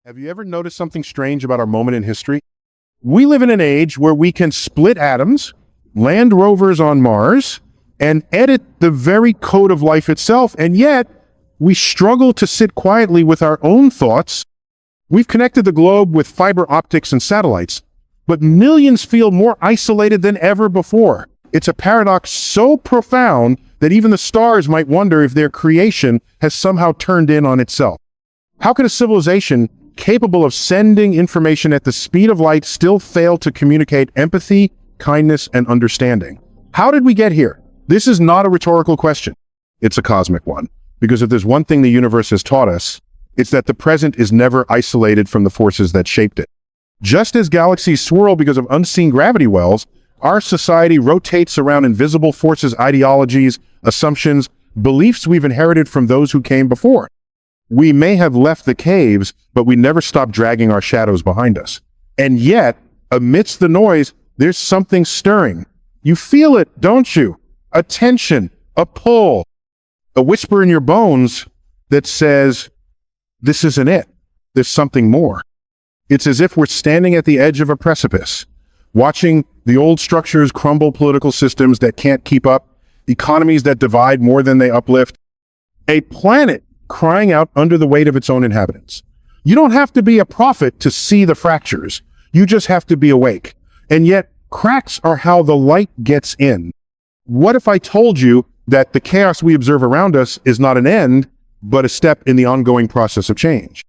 Have you ever noticed something strange about our moment in history? We live in an age where we can split atoms, land rovers on Mars, and edit the very code of life itself, and yet we struggle to sit quietly with our own thoughts. We've connected the globe with fiber optics and satellites, but millions feel more isolated than ever before. It's a paradox so profound that even the stars might wonder if their creation has somehow turned in on itself. How could a civilization capable of sending information at the speed of light still fail to communicate empathy, kindness, and understanding? How did we get here? This is not a rhetorical question. It's a cosmic one. Because if there's one thing the universe has taught us, it's that the present is never isolated from the forces that shaped it. Just as galaxies swirl because of unseen gravity wells, our society rotates around invisible forces, ideologies, assumptions, beliefs we've inherited from those who came before. We may have left the caves, but we never stopped dragging our shadows behind us. And yet, amidst the noise, there's something stirring. You feel it, don't you? A tension, a pull, a whisper in your bones that says, this isn't it. There's something more. It's as if we're standing at the edge of a precipice, watching the old structures crumble, political systems that can't keep up, economies that divide more than they uplift, a planet crying out under the weight of its own inhabitants. You don't have to be a prophet to see the fractures. You just have to be awake. And yet, cracks are how the light gets in. What if I told you that the chaos we observe around us is not an end, but a step in the ongoing process of change?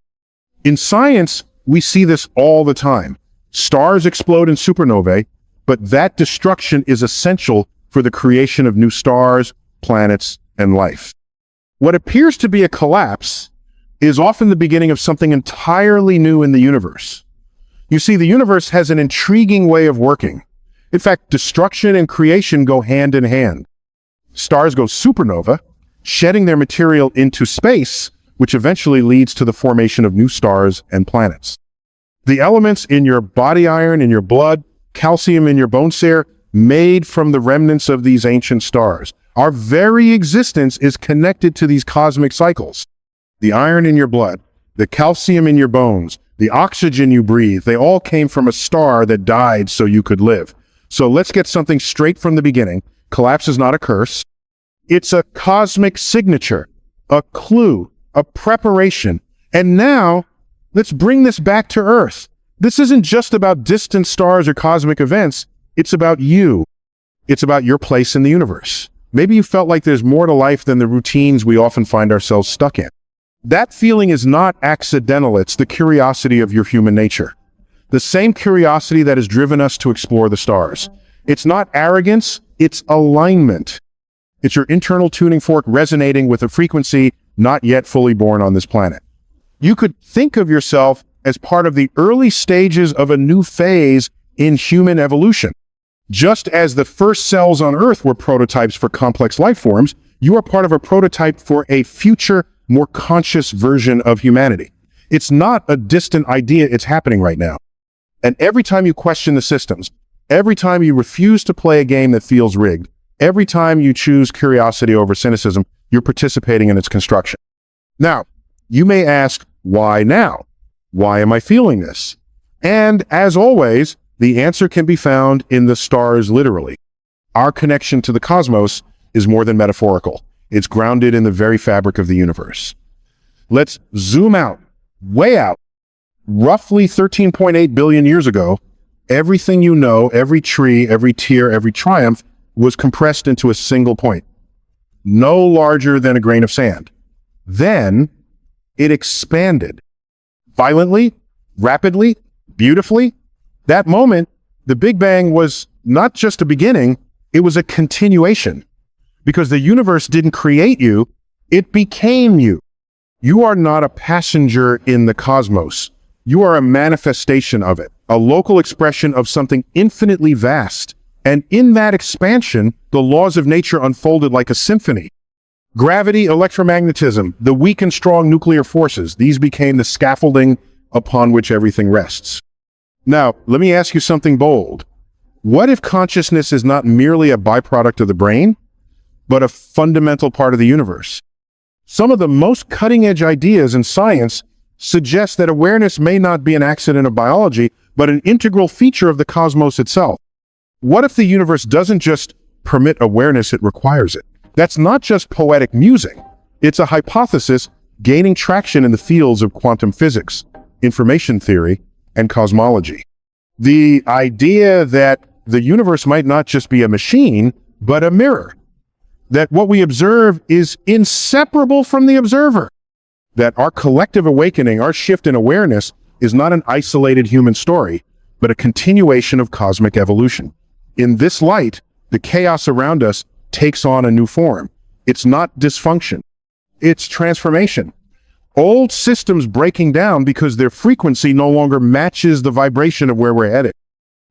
In science, we see this all the time. Stars explode in supernovae, but that destruction is essential for the creation of new stars, planets, and life. What appears to be a collapse is often the beginning of something entirely new in the universe. You see, the universe has an intriguing way of working. In fact, destruction and creation go hand in hand. Stars go supernova, shedding their material into space, which eventually leads to the formation of new stars and planets. The elements in your body iron, in your blood, calcium in your bone sear, made from the remnants of these ancient stars. Our very existence is connected to these cosmic cycles. The iron in your blood, the calcium in your bones, the oxygen you breathe, they all came from a star that died so you could live. So let's get something straight from the beginning. Collapse is not a curse. It's a cosmic signature, a clue, a preparation. And now, let's bring this back to Earth. This isn't just about distant stars or cosmic events. It's about you. It's about your place in the universe. Maybe you felt like there's more to life than the routines we often find ourselves stuck in. That feeling is not accidental. It's the curiosity of your human nature. The same curiosity that has driven us to explore the stars. It's not arrogance, it's alignment. It's your internal tuning fork resonating with a frequency not yet fully born on this planet. You could think of yourself as part of the early stages of a new phase in human evolution. Just as the first cells on Earth were prototypes for complex life forms, you are part of a prototype for a future, more conscious version of humanity. It's not a distant idea, it's happening right now. And every time you question the systems, every time you refuse to play a game that feels rigged, every time you choose curiosity over cynicism, you're participating in its construction. Now, you may ask, why now? Why am I feeling this? And as always, the answer can be found in the stars literally. Our connection to the cosmos is more than metaphorical. It's grounded in the very fabric of the universe. Let's zoom out, way out. Roughly 13.8 billion years ago, everything you know, every tree, every tear, every triumph was compressed into a single point, no larger than a grain of sand. Then it expanded violently, rapidly, beautifully. That moment, the Big Bang was not just a beginning, it was a continuation. Because the universe didn't create you, it became you. You are not a passenger in the cosmos. You are a manifestation of it, a local expression of something infinitely vast. And in that expansion, the laws of nature unfolded like a symphony. Gravity, electromagnetism, the weak and strong nuclear forces, these became the scaffolding upon which everything rests. Now, let me ask you something bold. What if consciousness is not merely a byproduct of the brain, but a fundamental part of the universe? Some of the most cutting-edge ideas in science suggests that awareness may not be an accident of biology, but an integral feature of the cosmos itself. What if the universe doesn't just permit awareness, it requires it? That's not just poetic musing. It's a hypothesis gaining traction in the fields of quantum physics, information theory, and cosmology. The idea that the universe might not just be a machine, but a mirror. That what we observe is inseparable from the observer. That our collective awakening, our shift in awareness, is not an isolated human story, but a continuation of cosmic evolution. In this light, the chaos around us takes on a new form. It's not dysfunction. It's transformation. Old systems breaking down because their frequency no longer matches the vibration of where we're headed.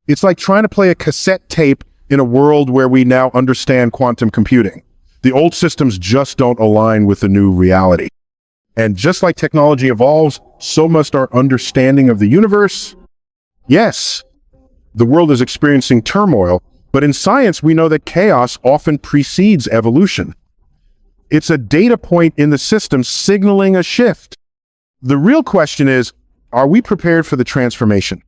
It's like trying to play a cassette tape in a world where we now understand quantum computing. The old systems just don't align with the new reality. And just like technology evolves, so must our understanding of the universe. Yes, the world is experiencing turmoil, but in science we know that chaos often precedes evolution. It's a data point in the system signaling a shift. The real question is, are we prepared for the transformation?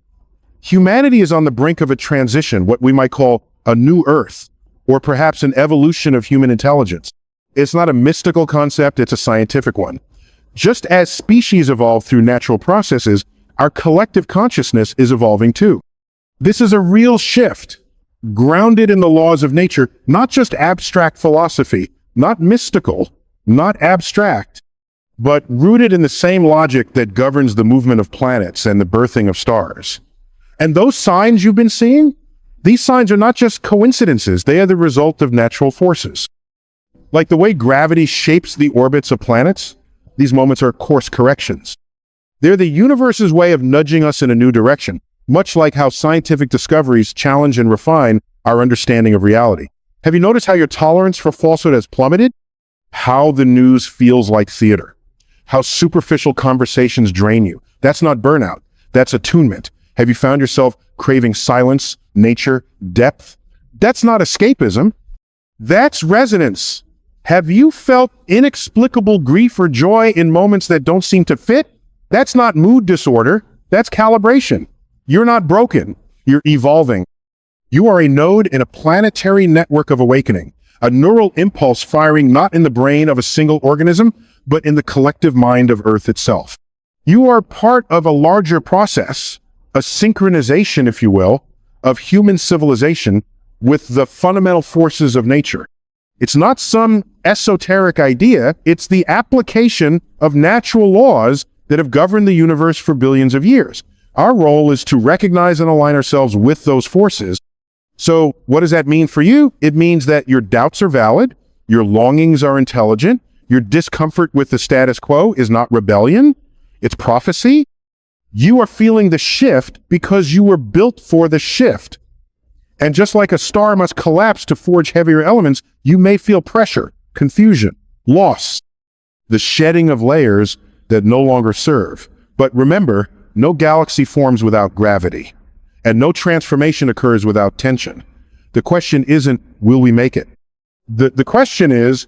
Humanity is on the brink of a transition, what we might call a new Earth, or perhaps an evolution of human intelligence. It's not a mystical concept, it's a scientific one. Just as species evolve through natural processes, our collective consciousness is evolving too. This is a real shift, grounded in the laws of nature, not just abstract philosophy, not mystical, not abstract, but rooted in the same logic that governs the movement of planets and the birthing of stars. And those signs you've been seeing, these signs are not just coincidences, they are the result of natural forces. Like the way gravity shapes the orbits of planets, these moments are course corrections. They're the universe's way of nudging us in a new direction, much like how scientific discoveries challenge and refine our understanding of reality. Have you noticed how your tolerance for falsehood has plummeted? How the news feels like theater. How superficial conversations drain you. That's not burnout. That's attunement. Have you found yourself craving silence, nature, depth? That's not escapism. That's resonance. Have you felt inexplicable grief or joy in moments that don't seem to fit? That's not mood disorder. That's calibration. You're not broken. You're evolving. You are a node in a planetary network of awakening, a neural impulse firing not in the brain of a single organism, but in the collective mind of Earth itself. You are part of a larger process, a synchronization, if you will, of human civilization with the fundamental forces of nature. It's not some esoteric idea, it's the application of natural laws that have governed the universe for billions of years. Our role is to recognize and align ourselves with those forces. So what does that mean for you? It means that your doubts are valid, your longings are intelligent, your discomfort with the status quo is not rebellion, it's prophecy. You are feeling the shift because you were built for the shift. And just like a star must collapse to forge heavier elements, you may feel pressure, confusion, loss, the shedding of layers that no longer serve. But remember, no galaxy forms without gravity, and no transformation occurs without tension. The question isn't, will we make it? The question is,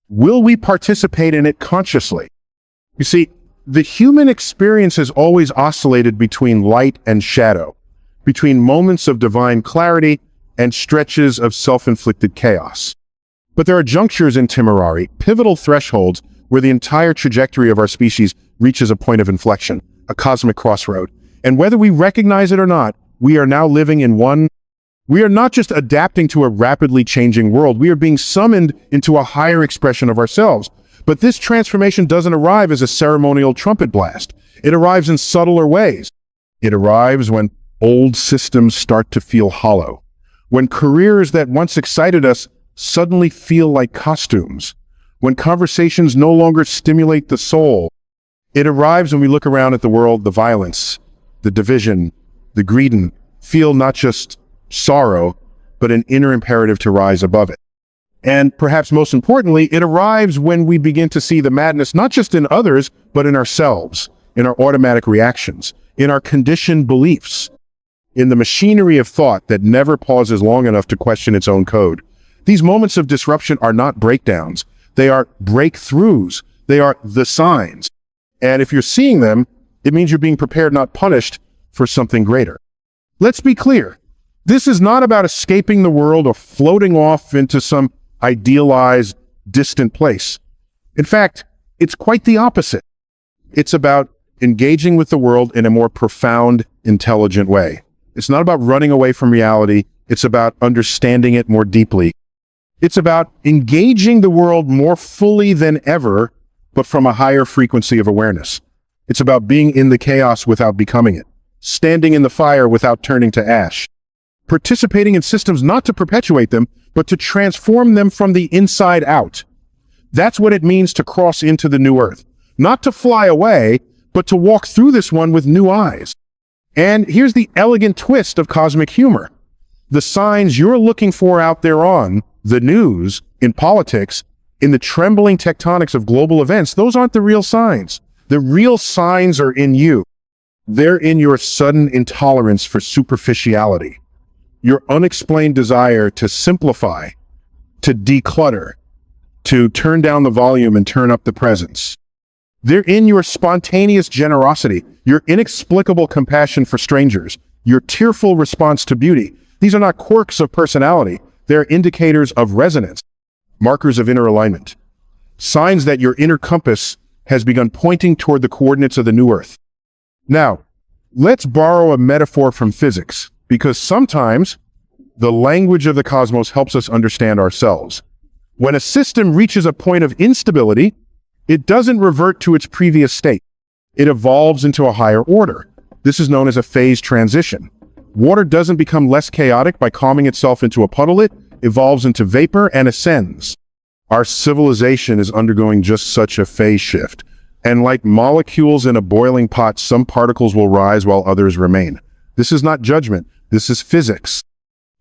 will we participate in it consciously? You see, the human experience has always oscillated between light and shadow, between moments of divine clarity and stretches of self-inflicted chaos. But there are junctures in Temerari, pivotal thresholds, where the entire trajectory of our species reaches a point of inflection, a cosmic crossroad. And whether we recognize it or not, we are now living in one. We are not just adapting to a rapidly changing world, we are being summoned into a higher expression of ourselves. But this transformation doesn't arrive as a ceremonial trumpet blast. It arrives in subtler ways. It arrives when old systems start to feel hollow, when careers that once excited us suddenly feel like costumes, when conversations no longer stimulate the soul. It arrives when we look around at the world, the violence, the division, the greed, feel not just sorrow, but an inner imperative to rise above it. And perhaps most importantly, it arrives when we begin to see the madness, not just in others, but in ourselves, in our automatic reactions, in our conditioned beliefs, in the machinery of thought that never pauses long enough to question its own code. These moments of disruption are not breakdowns. They are breakthroughs. They are the signs. And if you're seeing them, it means you're being prepared, not punished, for something greater. Let's be clear. This is not about escaping the world or floating off into some idealized, distant place. In fact, it's quite the opposite. It's about engaging with the world in a more profound, intelligent way. It's not about running away from reality. It's about understanding it more deeply. It's about engaging the world more fully than ever, but from a higher frequency of awareness. It's about being in the chaos without becoming it, standing in the fire without turning to ash, participating in systems not to perpetuate them, but to transform them from the inside out. That's what it means to cross into the new earth. Not to fly away, but to walk through this one with new eyes. And here's the elegant twist of cosmic humor. The signs you're looking for out there on the news, in politics, in the trembling tectonics of global events, those aren't the real signs. The real signs are in you. They're in your sudden intolerance for superficiality, your unexplained desire to simplify, to declutter, to turn down the volume and turn up the presence. They're in your spontaneous generosity, your inexplicable compassion for strangers, your tearful response to beauty. These are not quirks of personality. They're indicators of resonance, markers of inner alignment, signs that your inner compass has begun pointing toward the coordinates of the new earth. Now, let's borrow a metaphor from physics, because sometimes the language of the cosmos helps us understand ourselves. When a system reaches a point of instability, it doesn't revert to its previous state. It evolves into a higher order. This is known as a phase transition. Water doesn't become less chaotic by calming itself into a puddle. It evolves into vapor and ascends. Our civilization is undergoing just such a phase shift. And like molecules in a boiling pot, some particles will rise while others remain. This is not judgment. This is physics.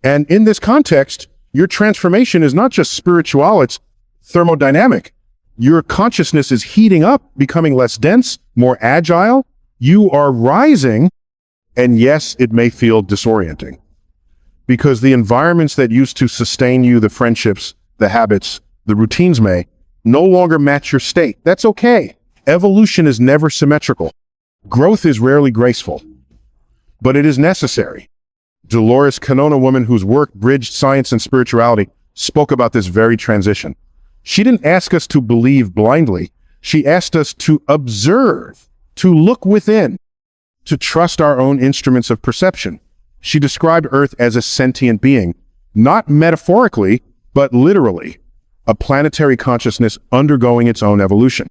And in this context, your transformation is not just spiritual, it's thermodynamic. Your consciousness is heating up, becoming less dense, more agile. You are rising, and yes, it may feel disorienting. Because the environments that used to sustain you, the friendships, the habits, the routines may no longer match your state. That's okay. Evolution is never symmetrical. Growth is rarely graceful, but it is necessary. Dolores Cannon, a woman whose work bridged science and spirituality, spoke about this very transition. She didn't ask us to believe blindly. She asked us to observe, to look within, to trust our own instruments of perception. She described Earth as a sentient being, not metaphorically, but literally, a planetary consciousness undergoing its own evolution.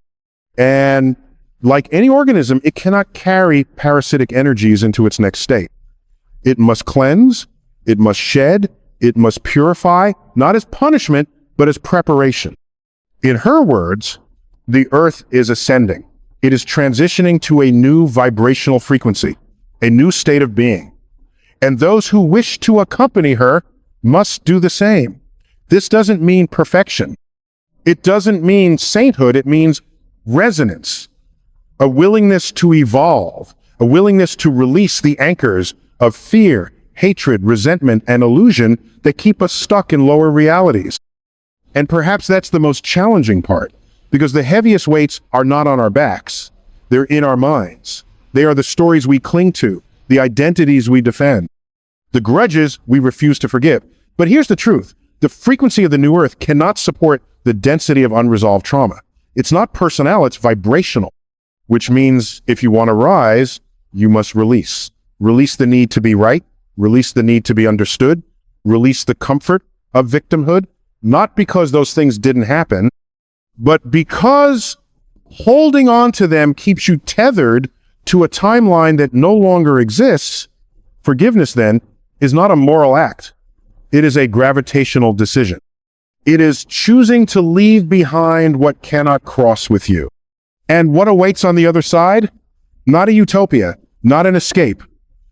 And like any organism, it cannot carry parasitic energies into its next state. It must cleanse, it must shed, it must purify, not as punishment, but as preparation. In her words, the Earth is ascending. It is transitioning to a new vibrational frequency, a new state of being. And those who wish to accompany her must do the same. This doesn't mean perfection. It doesn't mean sainthood. It means resonance, a willingness to evolve, a willingness to release the anchors of fear, hatred, resentment, and illusion that keep us stuck in lower realities. And perhaps that's the most challenging part, because the heaviest weights are not on our backs. They're in our minds. They are the stories we cling to, the identities we defend, the grudges we refuse to forgive. But here's the truth. The frequency of the new earth cannot support the density of unresolved trauma. It's not personnel, it's vibrational, which means if you want to rise, you must release. Release the need to be right, release the need to be understood, release the comfort of victimhood, not because those things didn't happen, but because holding on to them keeps you tethered to a timeline that no longer exists. Forgiveness, then, is not a moral act. It is a gravitational decision. It is choosing to leave behind what cannot cross with you. And what awaits on the other side? Not a utopia, not an escape,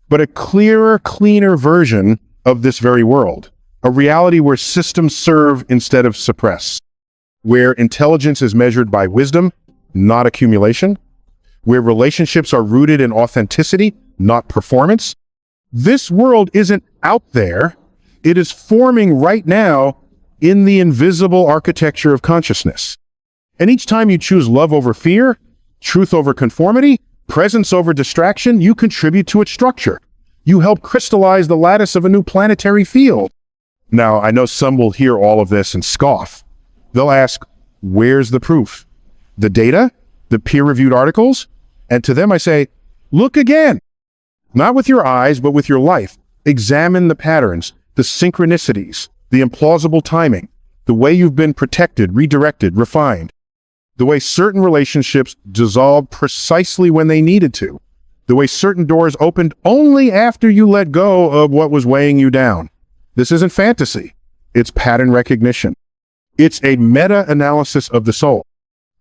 but a clearer, cleaner version of this very world. A reality where systems serve instead of suppress. Where intelligence is measured by wisdom, not accumulation. Where relationships are rooted in authenticity, not performance. This world isn't out there. It is forming right now in the invisible architecture of consciousness. And each time you choose love over fear, Truth over conformity, presence over distraction, you contribute to its structure. You help crystallize the lattice of a new planetary field. Now, I know some will hear all of this and scoff. They'll ask, where's the proof? The data? The peer-reviewed articles? And to them I say, look again. Not with your eyes, but with your life. Examine the patterns, the synchronicities, the implausible timing, the way you've been protected, redirected, refined, the way certain relationships dissolved precisely when they needed to, the way certain doors opened only after you let go of what was weighing you down. This isn't fantasy. It's pattern recognition. It's a meta-analysis of the soul.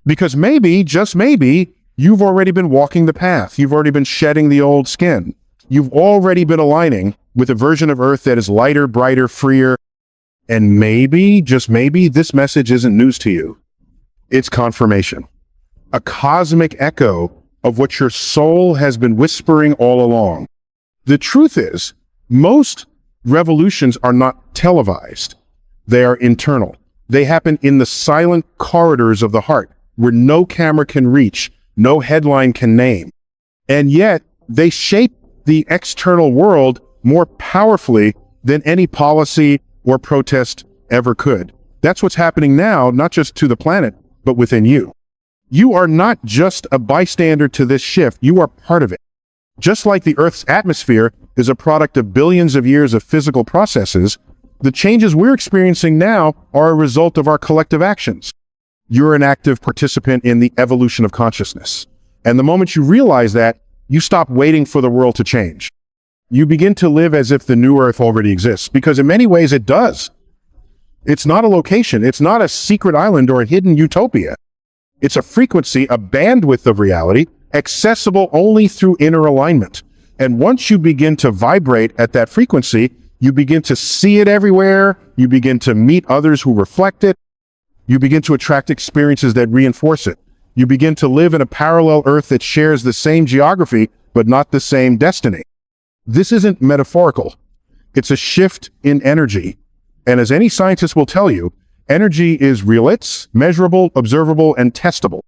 Because maybe, just maybe, you've already been walking the path. You've already been shedding the old skin. You've already been aligning with a version of Earth that is lighter, brighter, freer. And maybe, just maybe, this message isn't news to you. It's confirmation. A cosmic echo of what your soul has been whispering all along. The truth is, most revolutions are not televised. They are internal. They happen in the silent corridors of the heart, where no camera can reach, no headline can name. And yet, they shape the external world more powerfully than any policy or protest ever could. That's what's happening now, not just to the planet, but within you. You are not just a bystander to this shift, you are part of it. Just like the Earth's atmosphere is a product of billions of years of physical processes, the changes we're experiencing now are a result of our collective actions. You're an active participant in the evolution of consciousness. And the moment you realize that, you stop waiting for the world to change. You begin to live as if the new Earth already exists, because in many ways it does. It's not a location. It's not a secret island or a hidden utopia. It's a frequency, a bandwidth of reality, accessible only through inner alignment. And once you begin to vibrate at that frequency, you begin to see it everywhere. You begin to meet others who reflect it. You begin to attract experiences that reinforce it. You begin to live in a parallel Earth that shares the same geography, but not the same destiny. This isn't metaphorical. It's a shift in energy. And as any scientist will tell you, energy is real. It's measurable, observable, and testable.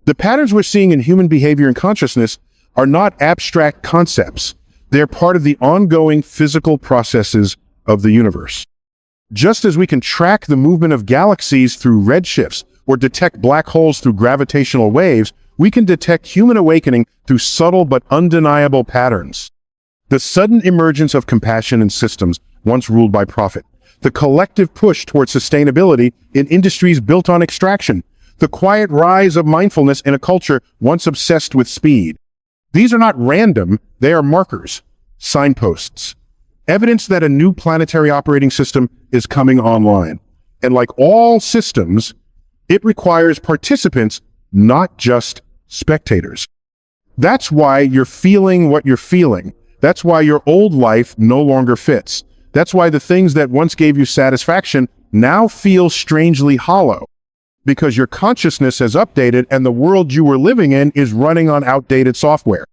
The patterns we're seeing in human behavior and consciousness are not abstract concepts. They're part of the ongoing physical processes of the universe. Just as we can track the movement of galaxies through redshifts or detect black holes through gravitational waves, we can detect human awakening through subtle but undeniable patterns. The sudden emergence of compassion in systems once ruled by profit. The collective push towards sustainability in industries built on extraction. The quiet rise of mindfulness in a culture once obsessed with speed. These are not random, they are markers, signposts, evidence that a new planetary operating system is coming online. And like all systems, it requires participants, not just spectators. That's why you're feeling what you're feeling. That's why your old life no longer fits. That's why the things that once gave you satisfaction now feel strangely hollow. Because your consciousness has updated and the world you were living in is running on outdated software.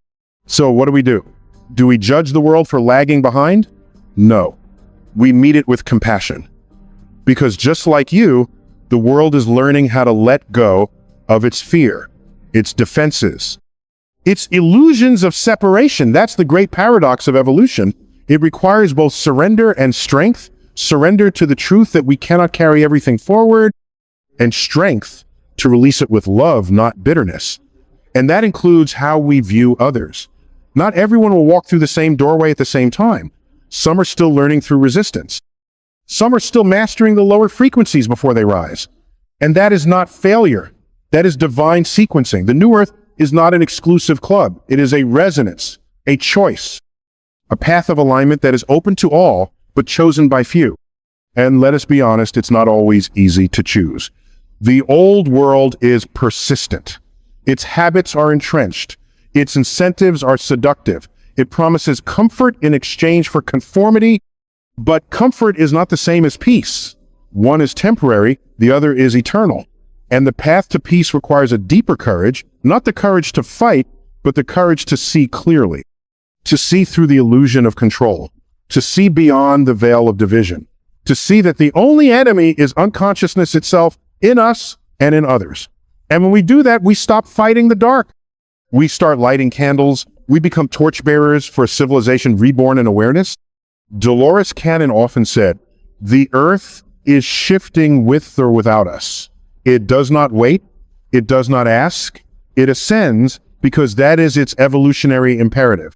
So what do? Do we judge the world for lagging behind? No. We meet it with compassion. Because just like you, the world is learning how to let go of its fear, its defenses, its illusions of separation. That's the great paradox of evolution. It requires both surrender and strength, surrender to the truth that we cannot carry everything forward, and strength to release it with love, not bitterness. And that includes how we view others. Not everyone will walk through the same doorway at the same time. Some are still learning through resistance. Some are still mastering the lower frequencies before they rise. And that is not failure. That is divine sequencing. The new Earth is not an exclusive club. It is a resonance, a choice, a path of alignment that is open to all, but chosen by few. And let us be honest, it's not always easy to choose. The old world is persistent. Its habits are entrenched. Its incentives are seductive. It promises comfort in exchange for conformity, but comfort is not the same as peace. One is temporary, the other is eternal. And the path to peace requires a deeper courage, not the courage to fight, but the courage to see clearly, to see through the illusion of control, to see beyond the veil of division, to see that the only enemy is unconsciousness itself in us and in others. And when we do that, we stop fighting the dark. We start lighting candles. We become torchbearers for a civilization reborn in awareness. Dolores Cannon often said, "The earth is shifting with or without us. It does not wait. It does not ask. It ascends because that is its evolutionary imperative."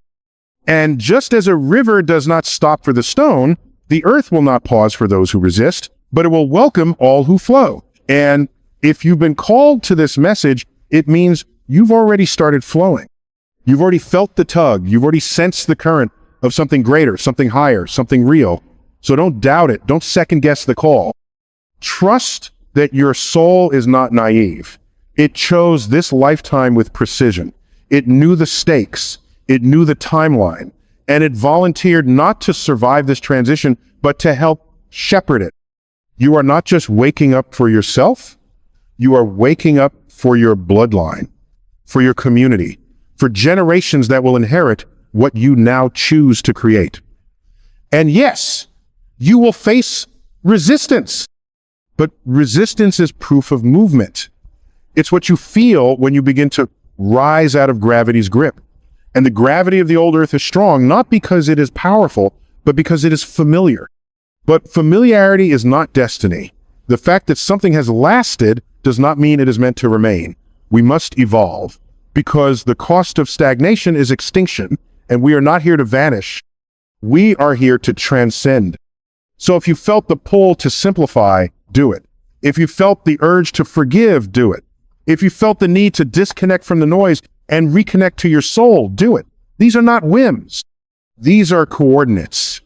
And just as a river does not stop for the stone, the earth will not pause for those who resist, but it will welcome all who flow. And if you've been called to this message, it means you've already started flowing. You've already felt the tug. You've already sensed the current of something greater, something higher, something real. So don't doubt it. Don't second guess the call. Trust that your soul is not naive. It chose this lifetime with precision. It knew the stakes. It knew the timeline. And it volunteered not to survive this transition, but to help shepherd it. You are not just waking up for yourself. You are waking up for your bloodline, for your community, for generations that will inherit what you now choose to create. And yes, you will face resistance, but resistance is proof of movement. It's what you feel when you begin to rise out of gravity's grip. And the gravity of the old Earth is strong, not because it is powerful, but because it is familiar. But familiarity is not destiny. The fact that something has lasted does not mean it is meant to remain. We must evolve, because the cost of stagnation is extinction, and we are not here to vanish. We are here to transcend. So if you felt the pull to simplify, do it. If you felt the urge to forgive, do it. If you felt the need to disconnect from the noise and reconnect to your soul, do it. These are not whims. These are coordinates.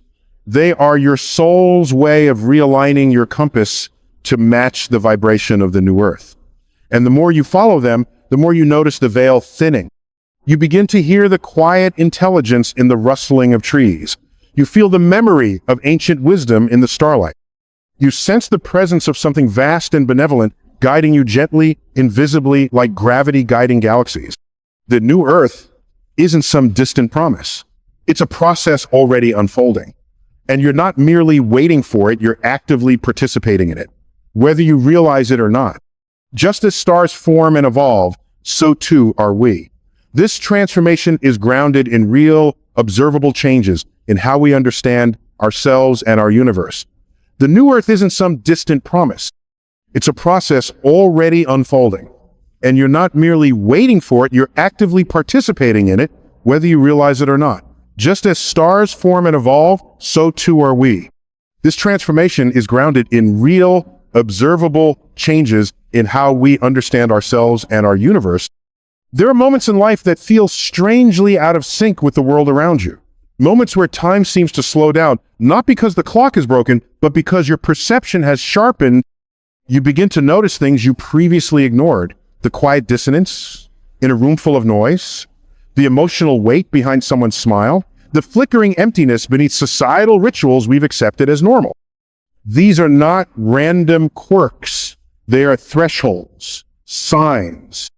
They are your soul's way of realigning your compass to match the vibration of the new earth. And the more you follow them, the more you notice the veil thinning. You begin to hear the quiet intelligence in the rustling of trees. You feel the memory of ancient wisdom in the starlight. You sense the presence of something vast and benevolent guiding you gently, invisibly, like gravity guiding galaxies. The new earth isn't some distant promise. It's a process already unfolding. And you're not merely waiting for it, you're actively participating in it, whether you realize it or not. Just as stars form and evolve, so too are we. This transformation is grounded in real, observable changes in how we understand ourselves and our universe. The new earth isn't some distant promise. It's a process already unfolding. And you're not merely waiting for it, you're actively participating in it, whether you realize it or not. Just as stars form and evolve, so too are we. This transformation is grounded in real, observable changes in how we understand ourselves and our universe. There are moments in life that feel strangely out of sync with the world around you. Moments where time seems to slow down, not because the clock is broken, but because your perception has sharpened. You begin to notice things you previously ignored. The quiet dissonance in a room full of noise, the emotional weight behind someone's smile, the flickering emptiness beneath societal rituals we've accepted as normal. These are not random quirks. They are thresholds, signs,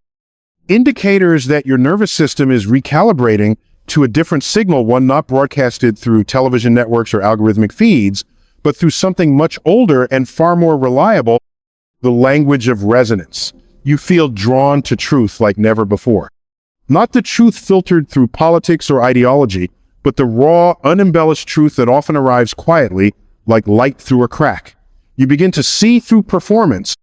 indicators that your nervous system is recalibrating to a different signal, one not broadcasted through television networks or algorithmic feeds, but through something much older and far more reliable, the language of resonance. You feel drawn to truth like never before. Not the truth filtered through politics or ideology, but the raw, unembellished truth that often arrives quietly, like light through a crack. You begin to see through performance.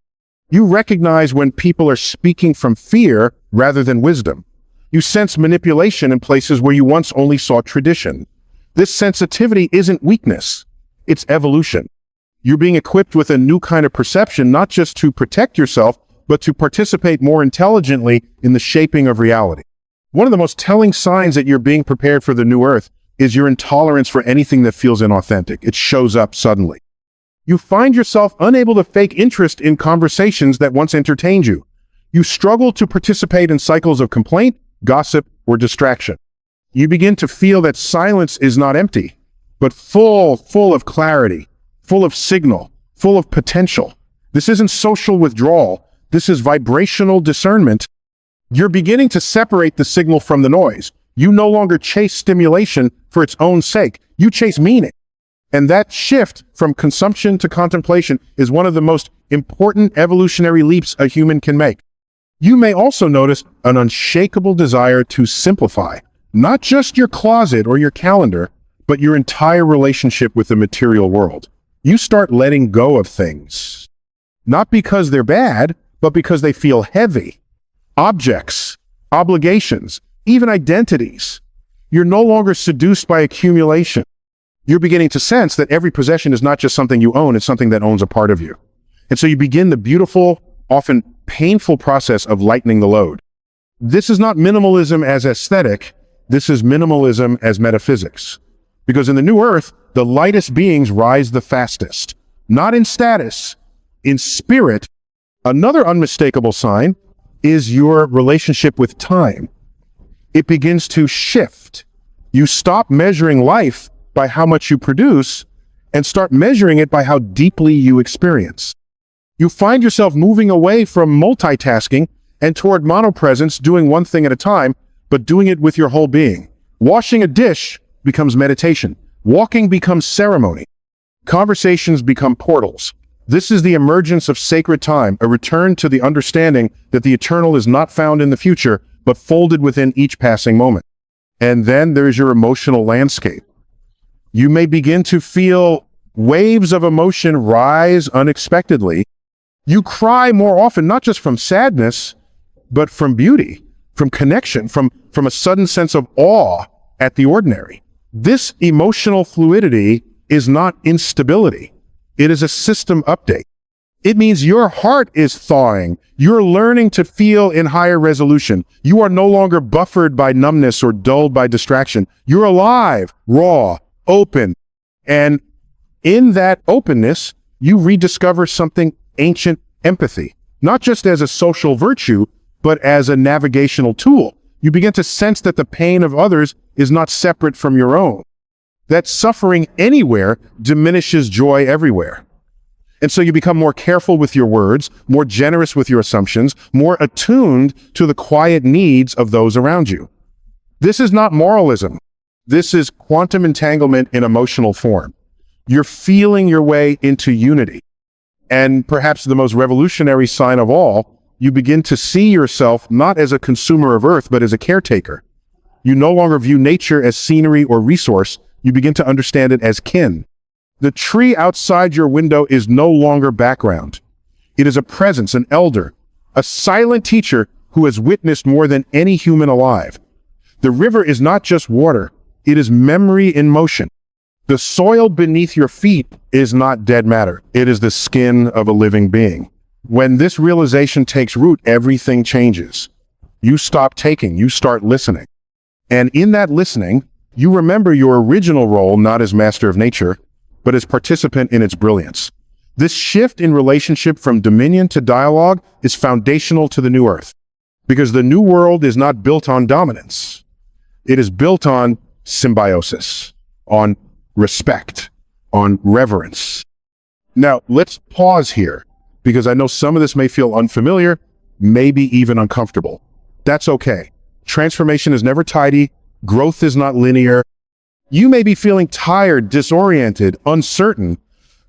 You recognize when people are speaking from fear rather than wisdom. You sense manipulation in places where you once only saw tradition. This sensitivity isn't weakness, it's evolution. You're being equipped with a new kind of perception, not just to protect yourself, but to participate more intelligently in the shaping of reality. One of the most telling signs that you're being prepared for the new earth is your intolerance for anything that feels inauthentic. It shows up suddenly. You find yourself unable to fake interest in conversations that once entertained you. You struggle to participate in cycles of complaint, gossip, or distraction. You begin to feel that silence is not empty, but full of clarity, full of signal, full of potential. This isn't social withdrawal. This is vibrational discernment. You're beginning to separate the signal from the noise. You no longer chase stimulation for its own sake. You chase meaning. And that shift from consumption to contemplation is one of the most important evolutionary leaps a human can make. You may also notice an unshakable desire to simplify, not just your closet or your calendar, but your entire relationship with the material world. You start letting go of things, not because they're bad, but because they feel heavy. Objects, obligations, even identities. You're no longer seduced by accumulation. You're beginning to sense that every possession is not just something you own, it's something that owns a part of you. And so you begin the beautiful, often painful process of lightening the load. This is not minimalism as aesthetic, this is minimalism as metaphysics. Because in the new earth, the lightest beings rise the fastest. Not in status, in spirit. Another unmistakable sign is your relationship with time. It begins to shift. You stop measuring life by how much you produce and start measuring it by how deeply you experience. You find yourself moving away from multitasking and toward monopresence, doing one thing at a time, but doing it with your whole being. Washing a dish becomes meditation. Walking becomes ceremony. Conversations become portals. This is the emergence of sacred time, a return to the understanding that the eternal is not found in the future, but folded within each passing moment. And then there's your emotional landscape. You may begin to feel waves of emotion rise unexpectedly. You cry more often, not just from sadness, but from beauty, from connection, from a sudden sense of awe at the ordinary. This emotional fluidity is not instability. It is a system update. It means your heart is thawing. You're learning to feel in higher resolution. You are no longer buffered by numbness or dulled by distraction. You're alive, raw, open. And in that openness, you rediscover something ancient: empathy, not just as a social virtue, but as a navigational tool. You begin to sense that the pain of others is not separate from your own, that suffering anywhere diminishes joy everywhere. And so you become more careful with your words, more generous with your assumptions, more attuned to the quiet needs of those around you. This is not moralism. This is quantum entanglement in emotional form. You're feeling your way into unity. And perhaps the most revolutionary sign of all, you begin to see yourself not as a consumer of earth, but as a caretaker. You no longer view nature as scenery or resource. You begin to understand it as kin. The tree outside your window is no longer background. It is a presence, an elder, a silent teacher who has witnessed more than any human alive. The river is not just water. It is memory in motion. The soil beneath your feet is not dead matter. It is the skin of a living being. When this realization takes root, everything changes. You stop taking, you start listening. And in that listening, you remember your original role not as master of nature, but as participant in its brilliance. This shift in relationship from dominion to dialogue is foundational to the new earth, because the new world is not built on dominance. It is built on symbiosis, on respect, on reverence. Now, let's pause here, because I know some of this may feel unfamiliar, maybe even uncomfortable. That's okay. Transformation is never tidy. Growth is not linear. You may be feeling tired, disoriented, uncertain,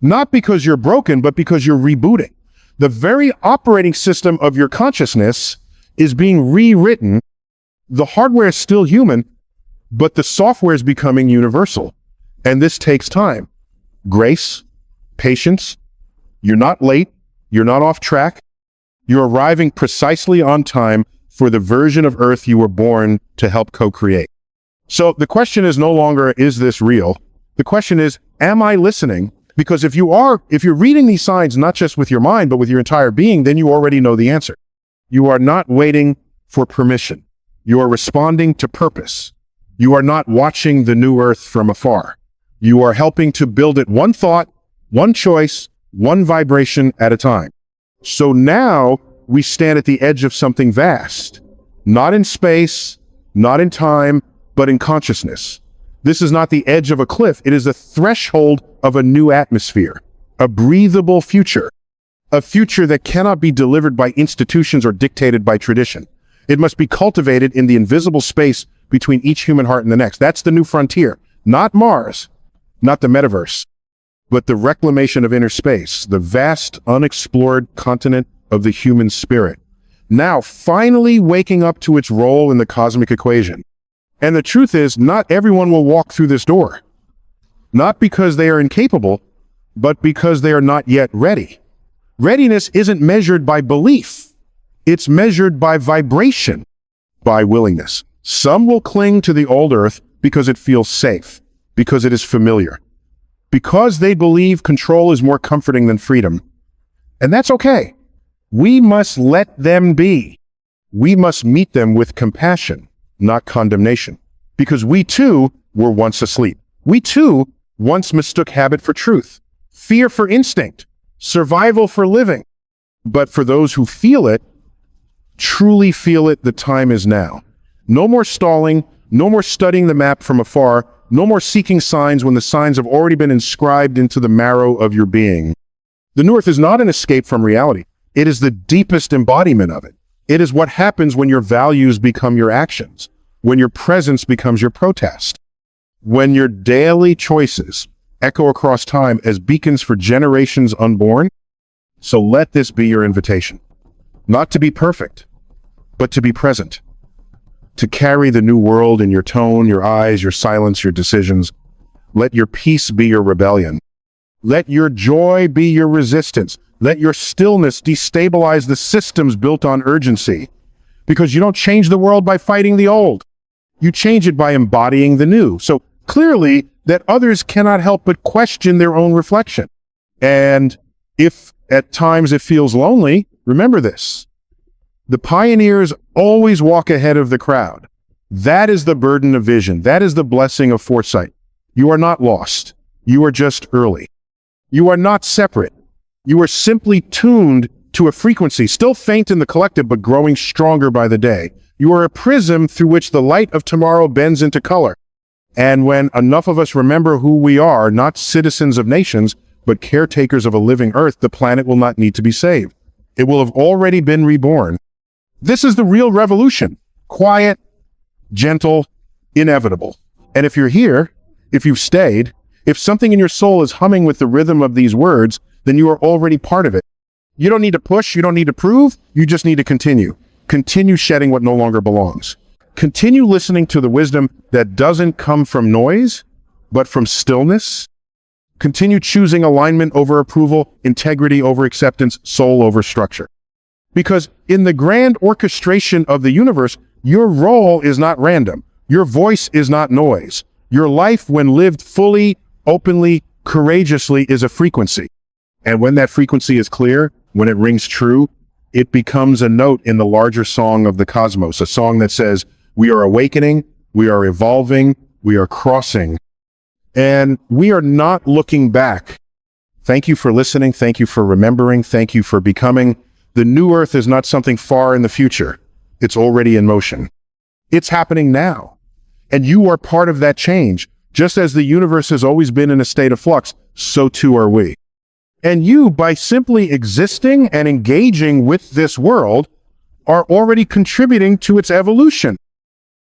not because you're broken, but because you're rebooting. The very operating system of your consciousness is being rewritten. The hardware is still human, but the software is becoming universal. And this takes time. Grace, patience. You're not late. You're not off track. You're arriving precisely on time for the version of Earth you were born to help co-create. So the question is no longer, is this real? The question is, am I listening? Because if you're reading these signs, not just with your mind, but with your entire being, then you already know the answer. You are not waiting for permission. You are responding to purpose. You are not watching the new Earth from afar. You are helping to build it one thought, one choice, one vibration at a time. So now we stand at the edge of something vast, not in space, not in time, but in consciousness. This is not the edge of a cliff. It is the threshold of a new atmosphere, a breathable future, a future that cannot be delivered by institutions or dictated by tradition. It must be cultivated in the invisible space between each human heart and the next. That's the new frontier, not Mars, not the metaverse, but the reclamation of inner space, the vast, unexplored continent of the human spirit. now finally waking up to its role in the cosmic equation. And the truth is, not everyone will walk through this door. Not because they are incapable, but because they are not yet ready. Readiness isn't measured by belief. It's measured by vibration, by willingness. Some will cling to the old earth because it feels safe, because it is familiar, because they believe control is more comforting than freedom. And that's okay. We must let them be. We must meet them with compassion, not condemnation, because we too were once asleep. We too once mistook habit for truth, fear for instinct, survival for living. But for those who feel it, truly feel it, the time is now. No more stalling, no more studying the map from afar, no more seeking signs when the signs have already been inscribed into the marrow of your being. The New Earth is not an escape from reality. It is the deepest embodiment of it. It is what happens when your values become your actions, when your presence becomes your protest, when your daily choices echo across time as beacons for generations unborn. So let this be your invitation. Not to be perfect, but to be present. To carry the new world in your tone, your eyes, your silence, your decisions. Let your peace be your rebellion. Let your joy be your resistance. Let your stillness destabilize the systems built on urgency. Because you don't change the world by fighting the old. You change it by embodying the new. So clearly that others cannot help but question their own reflection. And if at times it feels lonely, remember this. The pioneers always walk ahead of the crowd. That is the burden of vision. That is the blessing of foresight. You are not lost. You are just early. You are not separate. You are simply tuned to a frequency, still faint in the collective, but growing stronger by the day. You are a prism through which the light of tomorrow bends into color. And when enough of us remember who we are, not citizens of nations, but caretakers of a living earth, the planet will not need to be saved. It will have already been reborn. This is the real revolution. Quiet, gentle, inevitable. And if you're here, if you've stayed, if something in your soul is humming with the rhythm of these words, then you are already part of it. You don't need to push, you don't need to prove, you just need to continue. Continue shedding what no longer belongs. Continue listening to the wisdom that doesn't come from noise, but from stillness. Continue choosing alignment over approval, integrity over acceptance, soul over structure. Because in the grand orchestration of the universe, your role is not random. Your voice is not noise. Your life, when lived fully, openly, courageously, is a frequency. And when that frequency is clear, when it rings true, it becomes a note in the larger song of the cosmos, a song that says, we are awakening, we are evolving, we are crossing, and we are not looking back. Thank you for listening. Thank you for remembering. Thank you for becoming. The new earth is not something far in the future. It's already in motion. It's happening now. And you are part of that change. Just as the universe has always been in a state of flux, so too are we. And you, by simply existing and engaging with this world, are already contributing to its evolution.